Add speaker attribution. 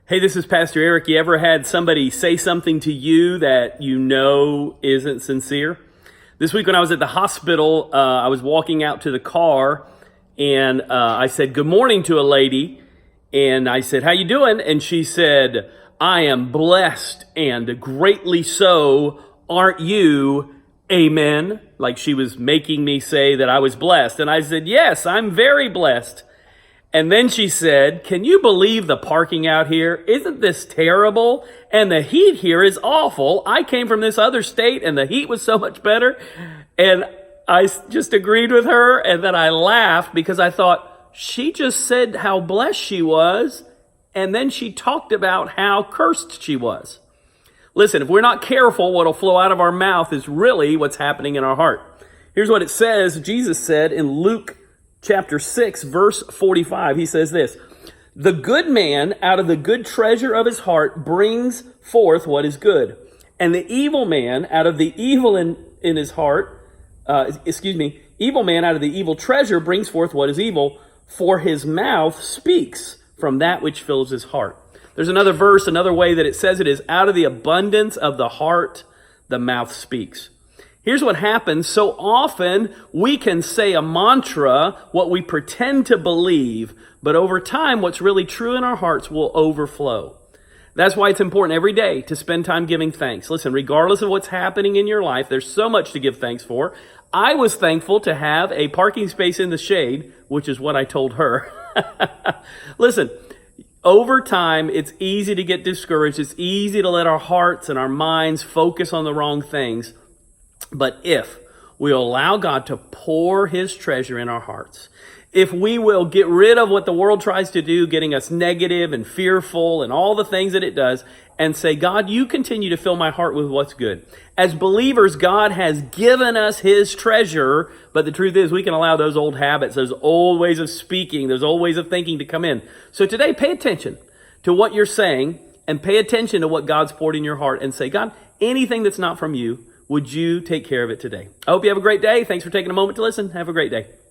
Speaker 1: Hey, this is Pastor Eric. You ever had somebody say something to you that you know isn't sincere? This week when I was at the hospital, I was walking out to the car and I said, "Good morning" to a lady. And I said, "How you doing?" And she said, "I am blessed and greatly so. Aren't you? Amen." Like she was making me say that I was blessed. And I said, "Yes, I'm very blessed." And then she said, "Can you believe the parking out here? Isn't this terrible? And the heat here is awful. I came from this other state and the heat was so much better." And I just agreed with her, and then I laughed because I thought, she just said how blessed she was, and then she talked about how cursed she was. Listen, if we're not careful, what'll flow out of our mouth is really what's happening in our heart. Here's what it says. Jesus said in Luke chapter 6, verse 45, he says this: "The good man out of the good treasure of his heart brings forth what is good. And the evil man out of the evil in his heart, evil man out of the evil treasure brings forth what is evil, for his mouth speaks from that which fills his heart." There's another verse, another way that it says it is, "Out of the abundance of the heart, the mouth speaks." Here's what happens. So often we can say a mantra, what we pretend to believe, but over time, what's really true in our hearts will overflow. That's why it's important every day to spend time giving thanks. Listen, regardless of what's happening in your life, there's so much to give thanks for. I was thankful to have a parking space in the shade, which is what I told her. Listen, over time, it's easy to get discouraged. It's easy to let our hearts and our minds focus on the wrong things. But if we allow God to pour his treasure in our hearts, if we will get rid of what the world tries to do, getting us negative and fearful and all the things that it does, and say, "God, you continue to fill my heart with what's good." As believers, God has given us his treasure, but the truth is we can allow those old habits, those old ways of speaking, those old ways of thinking to come in. So today, pay attention to what you're saying and pay attention to what God's poured in your heart and say, "God, anything that's not from you, would you take care of it today?" I hope you have a great day. Thanks for taking a moment to listen. Have a great day.